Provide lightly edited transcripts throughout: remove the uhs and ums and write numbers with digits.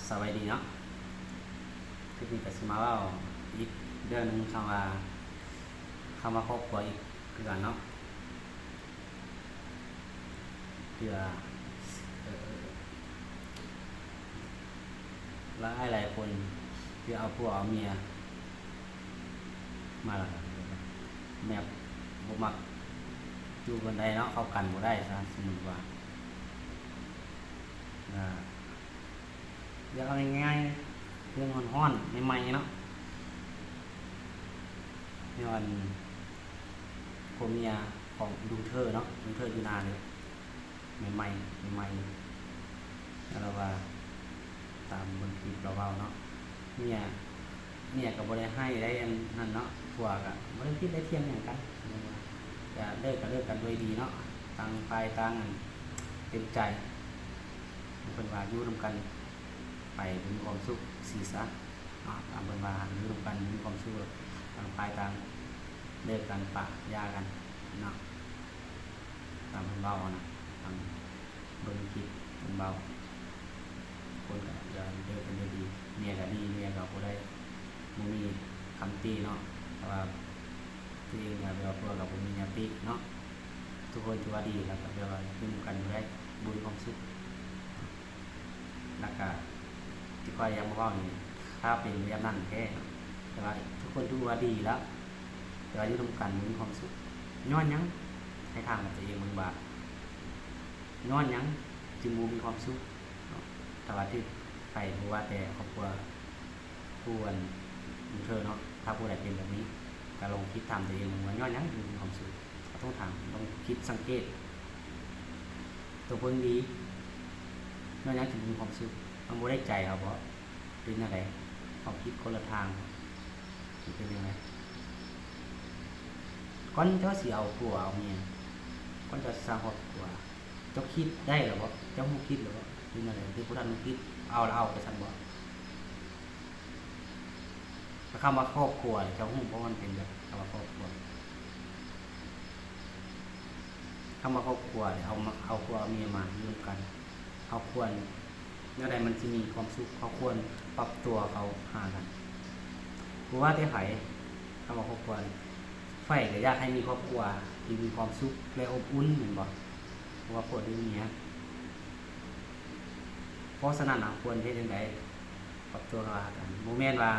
สวัสดีเนาะที่นี่ก็สิมาเว่าอีกเรื่องหนึงคำว่าครอบครัวอีกคือกันเนาะเพื่อเอ่อหลายคนที่เอาผัวเอาเมียมาแล้วก็แม่บ่มักอยู่กันได้เนาะเข้ากันบ่ได้ซะสมมุติว่าอ่าเรื่องเอาง่ายๆเรื่องร้อนๆใหม่ๆเนาะย้อนผัวเมียของลุงเธอเนาะลุงเธออยู่นานเลยใหม่ๆใหม่ๆแล้วเราว่าตามบนคลิปเราเว้าเนาะเมียเมียก็บ่ได้ให้ได้อันนั่นเนาะผัวก็บ่ได้ผิดได้เทียงหยังกันจะเลิกก็เลิกกันด้วยดีเนาะต่างฝ่ายต่างอันเต็มใจเพิ่นว่าอยู่ร่วมกันไปมีความสุขสีซะเนาะตามเพิ่นว่าอยู่ร่วมกันมีความสุขต่างฝ่ายต่างเลิกกันปะหย่ากันเนาะตามเพิ่นเว้านะตามเบิ่งคลิปเพิ่นเว้าคนก็อย่าเลิกกันด้วยดีเมียก็ดีเมียก็บ่ได้บ่มีคำติเนาะแต่ว่าตัวเองก็แบบว่าพวกก็บ่มีคำติเนาะทุกคนถือว่าดีแล้วก็แบบว่าอยู่ร่วมกันอยู่ได้บุญความสุขแล้วก็ที่ข้อยยังบ่เว้านี่ถ้าเป็นแบบนั้นแท้เนาะแต่ว่าทุกคนถือว่าดีแล้วแต่ว่าอยู่ร่วมกันมีความสุขย้อนหยังให้ถามกับตัวเองเบิ่งว่าย้อนหยังจึงบ่มีความสุขเนาะแต่ว่าที่ไปบ่ว่าแต่ครอบครัวผู้อันของเธอเนาะถ้าผู้ใดเป็นแบบนี้ก็ลองคิดถามตัวเองว่าย้อนหยังจึงมีความสุขต้องถามต้องคิดสังเกตตัวเพิ่นดีย้อนหยังจึงมีความสุขมันบ่ได้ใจเอาบ่เป็นจังได๋ความคิดคนละทางสิเป็นจังไดก่อนเจ้าสิเอาผัวเอาเมียก่อนเจ้าสิสร้างครอบครัวเจ้าคิดได้เหรอบ่เจ้าบ่คิดเหรอบ่เป็นจังไดที่ผู้ท่านบ่คิดเอาแล้วเอาไปซั่นบ่ถ้าคำว่าครอบครัวนี่เจ้าฮู้บ่มันเป็นแบบคำว่าครอบครัวคำว่าครอบครัวนี่เอาผัวเอาเมียมาอยู่ร่วมกันเขาควรแนวใดมันสิมีความสุขเขาควรปรับตัวเขาหากันบ่ว่าแต่ไผคำว่าครอบครัวนี่ไฟก็อยากให้มีครอบครัวที่มีความสุขและอบอุ่นแม่นบ่เพราะว่าผัวหรือเมียเพราะฉะนั้นควรเฮ็ดจังไดปรับตัวเข้าหากันบ่แม่นว่า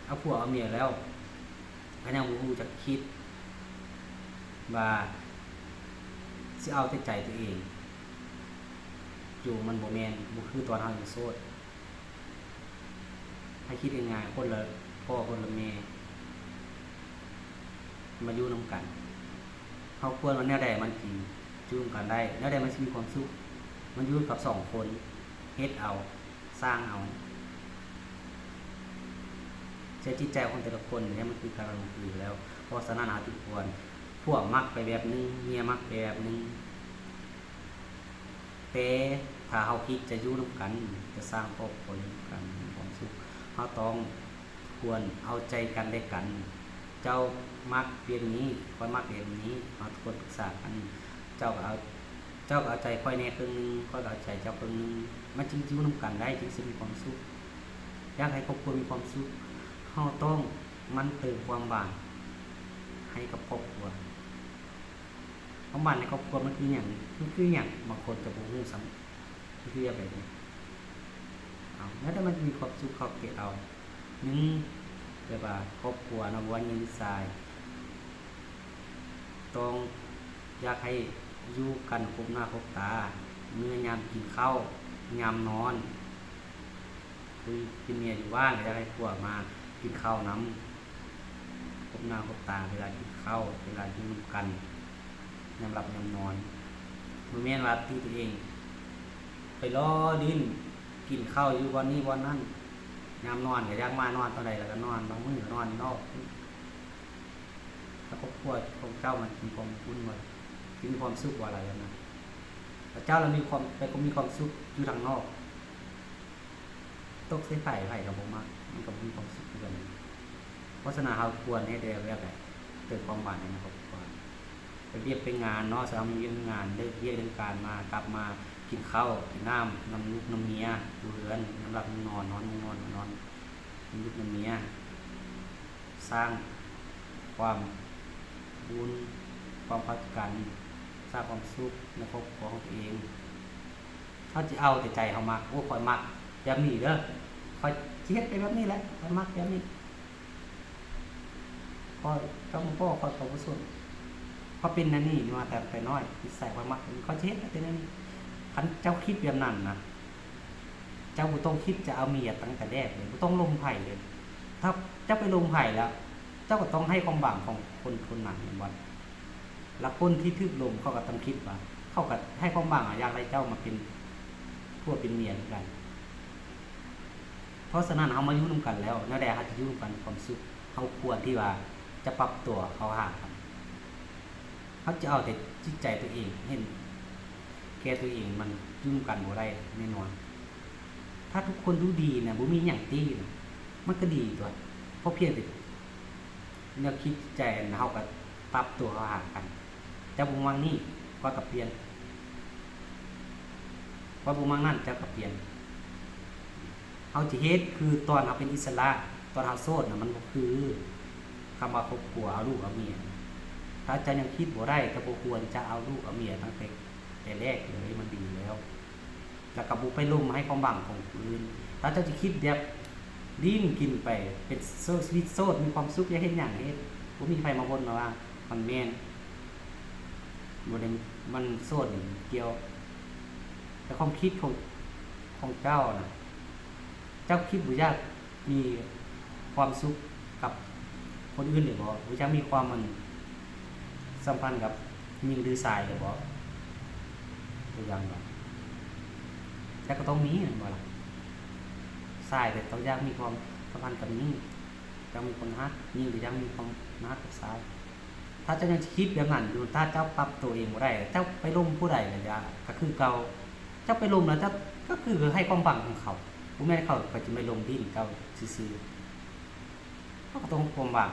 เอาผัวเอาเมียแล้วก็ยังบ่รู้จักคิดว่าสิเอาแต่ใจตัวเองอยู่มันบ่แม่นบ่คือตอนเฮายังโสดให้คิดง่ายๆคนละพ่อคนละแม่มาอยู่นำกันเฮาควรว่าแนวใดมันสิอยู่นำกันได้แนวใดมันสิมีความสุขมันอยู่กับ2คนเฮ็ดเอาสร้างเอาใช้จิตใจของแต่ละคนเนี่ยมันคือการลงทุนอยู่แล้วเพราะฉะนั้นทุกคนพวกมักไปแบบนึงเมียมักไปแบบนึงแต่ถ้าเฮาคิดจะอยู่ร่วมกันจะสร้างครอบครัวร่วมกันมีความสุขเฮาต้องควรเอาใจกันและกันเจ้ามักเรื่องนี้ข้อยมักเรื่องนี้เฮาควรปรึกษากันเจ้าก็เอาใจข้อยแหน่ครึ่งนึงข้อยก็เอาใจเจ้าครึ่งนึงมันจึงอยู่ร่วมกันได้จึงสิมีความสุขอยากให้ครอบครัวมีความสุขเฮาต้องมันเติมความหวานให้กับครอบครัวความหวานในครอบครัวมันคือหยังบางคนจะบ่รู้ซ้ำมันคือแบบนี้เอาแล้วถ้ามันมีความสุขเขาเก็บเอาแบบว่าครอบครัวเนาะบ่ว่าหญิงชายต้องอยากให้อยู่กันคบหน้าคบตามื้อยามกินข้าวยามนอนคือกินเมียอยู่บ้านก็อยากให้ผัวมากินข้าวนำคบหน้าคบตาเวลากินข้าวเวลาอยู่ร่วมกันยามหลับยามนอนบ่แม่นว่าที่ตัวเองไปล้อดิ้นกินข้าวอยู่วันนี้วันนั้นยามนอนก็อยากมานอนตอนใดแล้วก็นอนบางมื้อก็นอนนอกแล้วครอบครัวของเจ้ามันมีความอุ่นบ่มีความสุขว่าอะไรกันนะแต่เจ้าเรามีความไปก็มีความสุขอยู่ทางนอกตกใส่ไผก็บ่มักมันก็มีความสุขคือกันเพราะฉะนั้นเฮาควรเฮ็ดได้แบบเติมความหวานในครอบครัวไปเรียกไปงานเนาะสำหรับมีงานเลิกเรียกเรื่องการมากลับมา กินข้าวกินน้ำน้ำลูกน้ำเมียดูเรือนน้ำหลับน้ำนอนนอนนอนนอนน้ำลูกน้ำเมียสร้างความบุญความพัฒกันสร้างความสุขในครอบครัวของตัวเองเขาจะเอาแต่ใจเขามักโอ้คอยมักแบบนี้เด้อคอยเฮ็ดไปแบบนี้แหละคอยมักแบบนี้คอยเจ้าพ่อคอยขอบุญส่วนเขาเป็นนั่นนี่มาแต่ไปน้อยนิสัยคอยมักเขาเฮ็ดแต่นั่นนี่คันเจ้าคิดแบบนั้นนะเจ้าบ่ต้องคิดจะเอาเมียตั้งแต่แรกเลยบ่ต้องลงไผ่เลยถ้าเจ้าไปลงไผ่แล้ว เจ้าก็ต้องให้ความหวังของคนคนนั้นเหมือนกันแล้วคนที่ทึกลมเขาก็ต้องคิดว่าเขาก็ให้ความหวังอยากได้เจ้ามาเป็นพวกเป็นเมียเหมือนกันเพราะฉะนั้นเขามาอยู่ร่วมกันแล้วนั่นแหละเขาจะอยู่ร่วมกันความสุขเขาควรที่ว่าจะปรับตัวเขาหากันเขาจะเอาแต่จิตใจตัวเองเห็นแก่ตัวเองมันยุ่งกันบ่ได้แน่นอนถ้าทุกคนรู้ดีนะบ่มีหยังตีนะมันก็ดีตัวเพราะเพียงแต่แนวคิดใจเฮาก็ปรับตัวเข้าหากันแต่บุมังนี่ก็กับเปลี่ยนพอบุมังนั่นจะกับเปลี่ยนเฮาสิเฮ็ดคือตอนเฮาเป็นอิสระตอนเฮาโสดน่ะมันบ่คือคำว่าครอบครัวเอาลูกเอาเมียถ้าจะยังคิดบ่ได้ก็บ่ควรจะเอาลูกเอาเมียตั้งแต่แรกเลยมันดีแล้วแล้วก็บ่ไปลุ่มให้ความหวังของคนอื่นถ้าเจ้าสิคิดแบบดิ้นกินไปเป็นชีวิตโสดมีความสุขอย่าเฮ็ดหยังเฮ็ดบ่มีใครมาบ่นว่ามันแม่นบ่ได้มันโสดนี่เกี่ยวแต่ความคิดของเจ้าน่ะเจ้าคิดบ่อยากมีความสุขกับคนอื่นหรือบ่บ่อยากมีความมันสัมพันธ์กับหญิงหรือชายหรือบ่ตัวอย่างบ่แต่ก็ต้องมีนั่นบ่ล่ะชายแต่ต้องอยากมีความสัมพันธ์กับหญิงจะมีคนฮักหญิงหรือยังมีความฮักกับชายถ้าเจ้ายังคิดแบบนั้นอยู่ถ้าเจ้าปรับตัวเองบ่ได้เจ้าไปล้มผู้ใดก็คือเก่าเจ้าไปล้มแล้วเจ้าก็คือให้ความหวังของเขาบ่แม่นเขาก็จะไม่ล้มดิ้นเก่าซื่อๆเขาก็ต้องความหวัง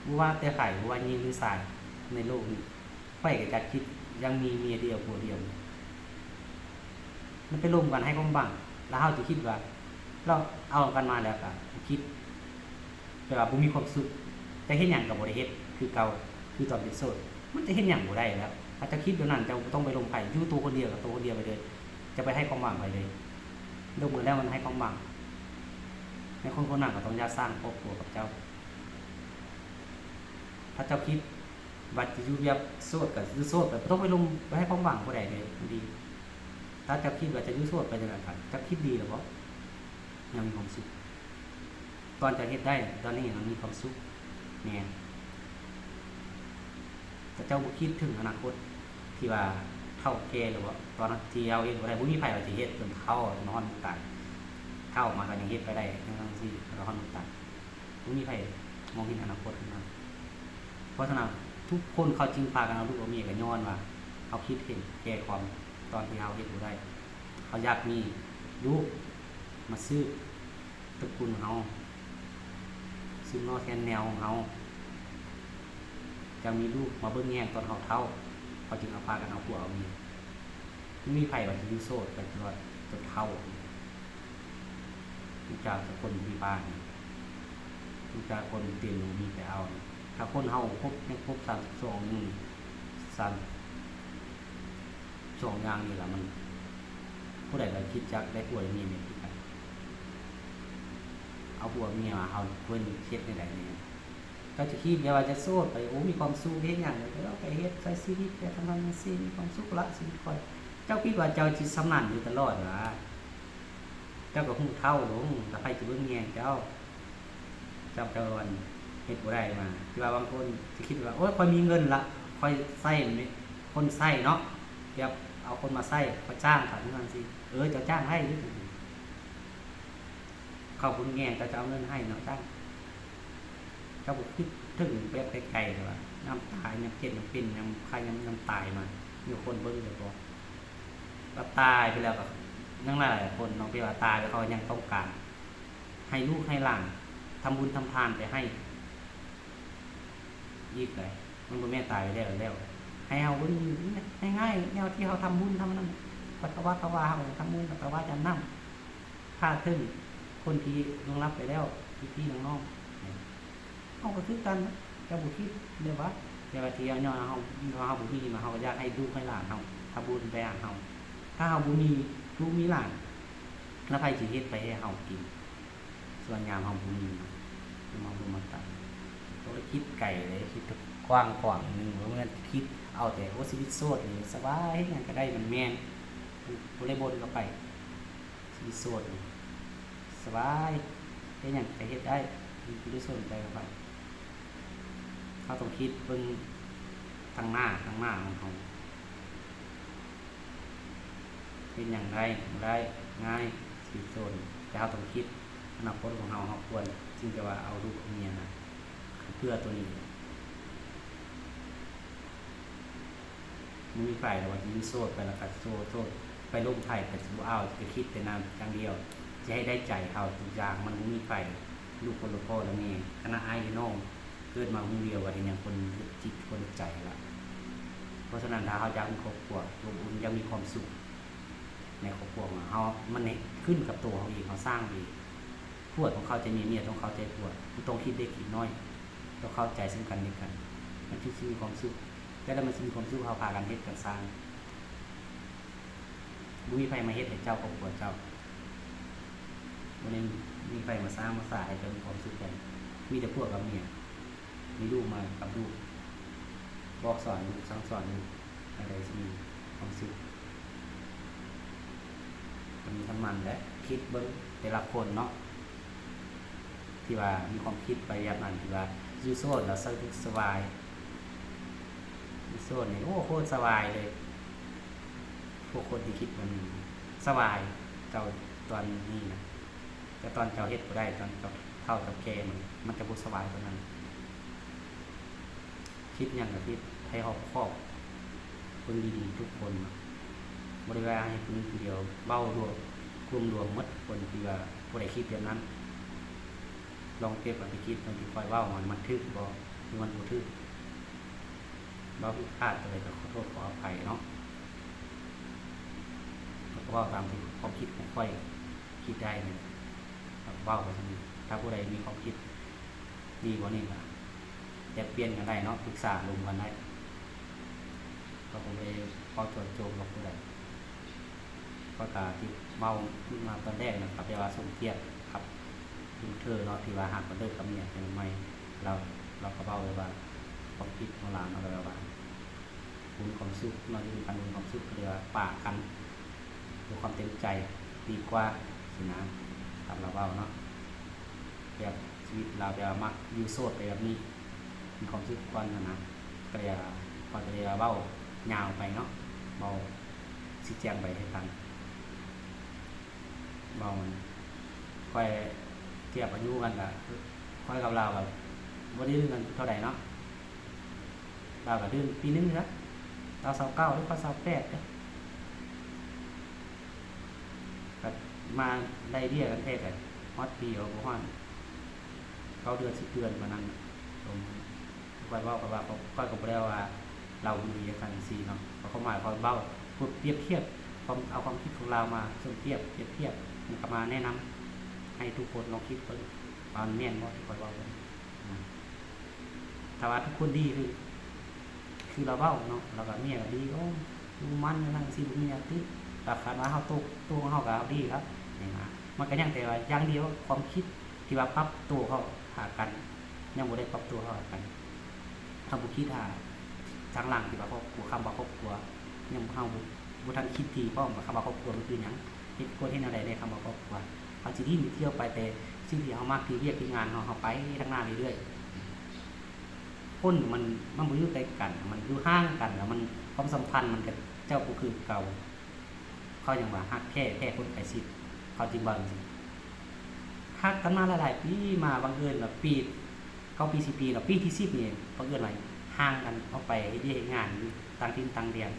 บ่ว่าแต่ไผบ่ว่าหญิงหรือชายในโลกนี้ไผก็จะคิดยังมีเมียเดียวผัวเดียวมันไปล้มกันให้ความหวังแล้วเฮาจะคิดว่าเราเอากันมาแล้วก็คิดแต่ว่าบ่มีความสุขจะเฮ็ดหยังก็บ่ได้เฮ็ดคือเก่าคือตอนเป็นโสดมันจะเฮ็ดหยังบ่ได้แล้วถ้าจะคิดแบบนั้นจะต้องไปลงไผอยู่ตัวคนเดียวกับตัวคนเดียวไปเลยจะไปให้ความหวังไปเลยลงมือแล้วมันให้ความหวังในคนคนนั้นก็ต้องอยากสร้างครอบครัวกับเจ้าถ้าเจ้าคิดว่าจะอยู่แบบโสดก็อยู่โสดก็ต้องไปลงไปให้ความหวังบ่ได้เลยดีถ้าเจ้าคิดว่าจะอยู่โสดไปจังได๋ครับเจ้าคิดดีหรือบ่ยังมีความสุขตอนจะเฮ็ดได้ตอนนี้ยังมีความสุขแม่นแต่เจ้าบ่คิดถึงอนาคตที่ว่าเฒ่าแก่หรือว่าตอนนั้นที่เอาเฮ็ดบ่ได้บ่มีไผว่าสิเฮ็ดจนเฒ่านอนตายเฒ่ามาก็ยังเฮ็ดไปได้ทั้งๆที่นอนตายบ่มีไผมองเห็นอนาคตขึ้นมาเพราะฉะนั้นทุกคนเขาจึงพากันเอาลูกเอาเมียก็ย้อนว่าเขาคิดเห็นแก่ความตอนที่เฮาเฮ็ดบ่ได้เขาอยากมีลูกมาซื้อตระกูลของเฮาซึ่งนอแทนแนวของเฮาจะมีลูกมาเบิ่งแย่งตอนเฮาเฒ่าเขาจึงเอาพากันเอาผัวเอาเมียมีไผว่าสิอยู่โสดไปตลอดจนเฒ่ามีจากคนมีบ้านมีจากคนเตียนมีไปเอาถ้าคนเฮาครบยังครบ32นี่2อย่างนี่ล่ะมันผู้ใดก็คิดจักได้ผัวได้เมียคือกันเอาผัวเมียมาเฮาเพิ่นเฮ็ดได้นี่ก็จะคิดว่าจะโสดไปโอ้มีความสุขเฮ็ดหยังแล้วไปเฮ็ดใช้ชีวิตไปทำงานจังซี่มีความสุขละชีวิตค่อยเจ้าคิดว่าเจ้าสิสำนันอยู่ตลอดว่าเจ้าก็ฮู้เฒ่าลงแล้วไผสิเบิ่งแย่งเจ้าวันเฮ็ดบ่ได้มาคือว่าบางคนสิคิดว่าโอ๊ยค่อยมีเงินละค่อยใช้คนใช้เนาะเดี๋ยวเอาคนมาใช้เขาจ้างเขาจังซี่เจ้าจ้างให้อยู่เขาบุญแง่งจะเอาเงินให้เนาะจ้างเจ้าบ่คิดถึงแบบไกลๆเลยว่าน้ำตายน้ำเจ็บน้ำปิ้นน้ำใครน้ำตายมามีคนเบิ่งเลยบ่ว่าตายไปแล้วก็ยังหลายคนน้องเปียว่าตายแล้วเขายังต้องการให้ลูกให้หลานทำบุญทำทานไปให้อีกเลยมันบ่แม่ตายไปแล้ว ให้เฮาเบิ่งง่ายๆแนวที่เฮาทำบุญทำนั้นปัตตวะภาวาเฮาทำบุญปัตตวะจะนำพาถึงคนที่ล่วงลับไปแล้วพี่ๆน้องๆเฮาก็คือกันก็บ่คิดเด้อว่าแต่ว่าที่ย้อนเฮาบ่มีมาเฮาก็อยากให้ลูกให้หลานเฮาทำบุญไปหาเฮาถ้าเฮาบ่มีลูกมีหลานแล้วไผสิเฮ็ดไปให้เฮากินส่วนยามเฮาบ่มีเฮาบ่มาตัดต้องคิดไกลเลยคิดกว้างขวางนึงบ่แม่นคิดเอาแต่โอ้ชีวิตโสดนี่สบายเฮ็ดหยังก็ได้มันแม่นบ่ได้บ่นก็ไปชีวิตโสดนี่สบายเฮ็ดหยังก็เฮ็ดได้บ่ได้สนใจก็ไปเฮาต้องคิดเบิ่งทางหน้าของเฮาเฮ็ดหยังได้ง่ายชีวิตโสดแต่เฮาต้องคิดอนาคตของเฮาควรจึงจะว่าเอาลูกเอาเมียนะเพื่อตัวนี้มีไฟแล้วว่ายิงโซดไปแล้วก็โซดไปลงไผ่ไปสิบ่เอาจะคิดแต่นานอย่างเดียวจะให้ได้ใจเฮาทุกอย่างมันบ่มีไฟลูกคนละพ่อละแม่คณะอ้ายน้องเกิดมาฮู้เดียวว่าเป็นหยังคนจิตคนใจละเพราะฉะนั้นถ้าเฮาอยากมีครอบครัวอบอุ่นอยากมีความสุขในครอบครัวของเฮามันขึ้นกับตัวเฮาเองเฮาสร้างเองพวดของเขาจะมีเมียต้องเข้าใจพวดต้องคิดเด็กคิดน้อยต้องเข้าใจซึ่งกันและกันมันสิมีความสุขแต่แล้วมันสิมีความสุขเฮาพากันเฮ็ดกันสร้างบ่มีไผมาเฮ็ดให้เจ้าครอบครัวเจ้าบ่ได้มีไผมาสร้างมาสร้างให้เจ้ามีความสุขกันมีแต่พวกกับเมียมีลูกมากับลูกบอกสอนลูกสั่งสอนลูกอะไรสิมีความสุขมันมีทั้งมันและคิดเบิ่งแต่ละคนเนาะที่ว่ามีความคิดไปแบบนั้นที่ว่าอยู่โซนแล้วสบายอยู่โซนนี่โอ้โคตรสบายเลยพวกคนที่คิดมันสบายเจ้าตอนนี้นะแต่ตอนเจ้าเฮ็ดบ่ได้ตอนเจ้าเท่ากับแกมันจะบ่สบายกว่านั้นคิดหยังก็คิดให้รอบคอบคนดีๆทุกคนบ่ได้ว่าให้คนเดียวเว้ารวมกลุ่มรวมหมดคนที่ว่าบ่ได้คิดแบบนั้นลองเก็บไปคิดมันที่คอยเว้ามันทึกบ่หรือมันบ่ทึกเราผิดพลาดอะไรก็ขอโทษขออภัยเนาะก็เว้าตามที่ความคิดของค่อยคิดได้เนี่ยเว้าไปซั่นถ้าผู้ใดมีความคิดดีกว่านี้ก็แลกเปลี่ยนกันได้เนาะปรึกษาลงกันได้ก็บ่ได้พอโจทย์โจมกับผู้ใดก็ตาที่เมาขึ้นมาตอนแรกนะครับแต่ว่าสมเทียบครับเธอเนาะที่ว่าหักกันเลิกกับเมียเป็นใหม่เราก็เว้าเลยว่าความคิดของเราเนาะเลยว่าคุณความสุขเราอยู่กันความสุขเรียกว่าปากกันด้วยความเต็มใจดีกว่าสินะตามเราเว้าเนาะแบบชีวิตเราแบบมักอยู่โสดไปแบบนี้มีความสุขก่อนนะก็เรียกพอจะเรียกเว้ายาวไปเนาะเว้าสิแจ้งไปให้ฟังเว้ามันค่อยเทียบอายุกันก็ค่อยกับเราแบบบ่ได้ดื้อกันเท่าใดเนาะเราก็ดื้อปีนึงนะเรา29หรือเขา28เด้อก็มาได้เรียกกันแท้ก็ฮอดปีเอาบ่ฮอด9เดือน10เดือนกว่านั้นผมค่อยเว้ากับว่าค่อยก็บ่ได้ว่าเรามีกันซี่เนาะเขาหมายความเว้าพูดเปรียบเทียบเอาความคิดของเรามาเปรียบเทียบมันก็มาแนะนำให้ทุกคนลองคิดเบิ่งว่ามันแม่นบ่ที่ค่อยเว้าถ้าว่าทุกคนดีคือเราเว้าเนาะเราก็เมียก็ดีโอ้ดูมันนั่งสิบ่มีหยังติราคาว่าเฮาตัวเฮาก็เอาดีครับนี่นะมันก็ยังแต่ว่าอย่างเดียวความคิดที่ว่าปรับตัวเข้าหากันยังบ่ได้ปรับตัวเข้าหากันถ้าบ่คิดหาทางหลังที่ว่าครอบครัวคำว่าครอบครัวยังเฮาบ่ทันคิดทีพร้อมว่าคำว่าครอบครัวมันคือหยังเฮ็ดคนเฮ็ดแนวใดในคำว่าครอบครัวเฮาสิดิ้นเที่ยวไปแต่สิ่งที่เฮามักที่เวียกที่งานเฮาไปทางหน้าเรื่อยๆคนมันบ่อยู่ใกล้กันมันอยู่ห่างกันแล้วมันความสัมพันธ์มันก็เจ้าก็คือเก่าเขายังว่าฮักแท้คนใกล้ชิดเขาจริงบ่จริงฮักกันมาหลายๆปีมาบังเอิญแบบปี9ปี10ปีแล้วปีที่10นี่บังเอิญว่าห่างกันออกไปเฮ็ดงานต่างถิ่นต่างแดน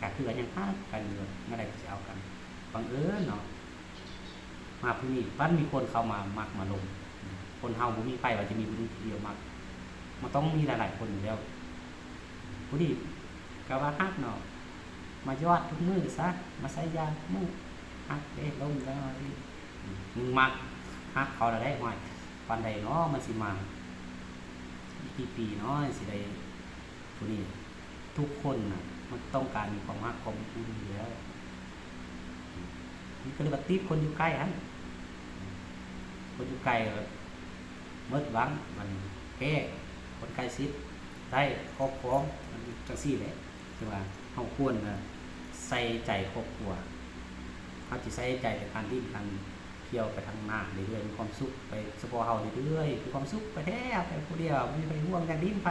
ก็คือยังฮักกันอยู่นั่นแหละสิเอากันบังเอิญเนาะมาผู้นี้ปั้นมีคนเข้ามามักมาลงคนเฮาบ่มีไผว่าจะมีผู้เดียวมักมันต้องมีหลายๆคนอยู่แล้ว ผู้ดีก็ว่าฮักเนาะมายอดทุกมื้อซะมาใส่ยาทุกมื้อฮักเด้ล้มแล้วนี่มึงมักฮักเขาแล้วได้ห่วยปานใดเนาะมันสิมาอีกกี่ปีเนาะสิได้ผู้นี้ทุกคนน่ะมันต้องการมีความรักความอบอุ่นอยู่แล้วมันก็เลยว่าติดคนอยู่ใกล้หั่นคนอยู่ไกลก็หมดหวังมันแพ้คนใกล้ชิดได้ครอบครองมันจังซี่แหละคือว่าเฮาควรใส่ใจครอบครัวเฮาสิใส่ใจในการที่กันเที่ยวไปทางหน้าเรื่อยๆมีความสุขไปเฉพาะเฮาเรื่อยๆมีความสุขไปแท้ไปผู้เดียวบ่มีไปห่วงอย่างดินไผ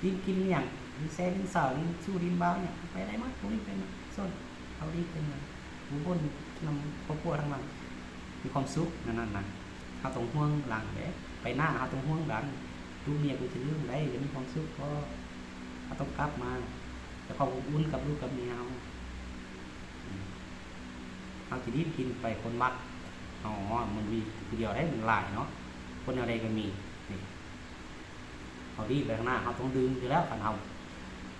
ดินกินอหยังดินแซ่ดินเสาดินสู้ดินเบาเนี่ยไปได้หมดพวกนี้เป็นส้นเอาดีเป็นผู้บนนำครอบครัวทั้งนั้นมีความสุขนั่นน่ะเฮาต้องห่วงหลังเด้ไปหน้าเฮาต้องห่วงหลังลูกเมียกูสิลืมได้จะมีความสุขเพราะเฮาต้องกลับมาแต่ความอบอุ่นกับลูกกับเมียเฮาเฮาสิดินกินไปคนมักอ๋อมันมีผู้เดียวได้มันหลายเนาะคนอะไรก็มีนี่เฮาดีไปข้างหน้าเฮาต้องดึงอยู่แล้วคันเฮา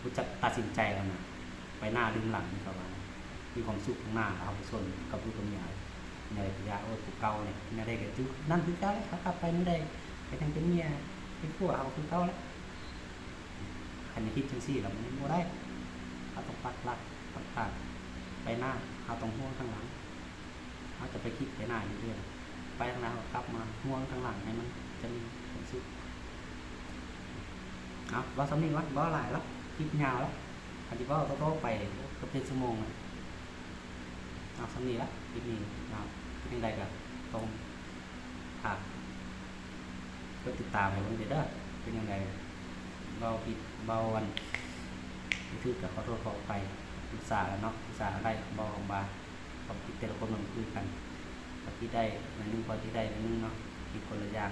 รู้จักตัดสินใจแล้วน่ะไปหน้าดึงหลังนี่ก็ว่ามีความสุขข้างหน้าเอาไปส่วนกับลูกกับเมียในระยะผู้เก่าเนี่ยไม่ได้ก็คือนั่นคือเก่าแล้วเขากลับไปไม่ได้ไปทางเป็นเมียเป็นผัวเอาคือเก่าแล้วคันคิดจังซี่แล้วมันบ่ได้เขาต้องปักหลักปักฐานไปหน้าเขาต้องห่วงข้างหลังเขาจะไปคิดไปหน้าอยู่เรื่อยไปข้างหน้าเขากลับมาห่วงข้างหลังให้มันจะมีความสุขเอาว่าสำนีวะบ่หลายแล้วคิดยาวแล้วอันที่ว่าโตๆไปก็เป็นชั่วโมงเลยเอาสำนีละคิดนี้เอาคิดยังไงก็ต้องผ่านก็ติดตามให้ผมเด้อเป็นยังไงเบาผิดเบาวันที่กับขอโทษขอไปปรึกษาแล้วเนาะปรึกษาได้เบาของบาความคิดแต่ละคนมันคุยกันพอที่ได้ในนึงพอที่ได้ในนึงเนาะคิดคนละอย่าง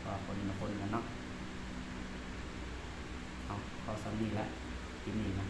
ก็คนละคนกันเนาะเอาขอสำนีละคิดนี้นะ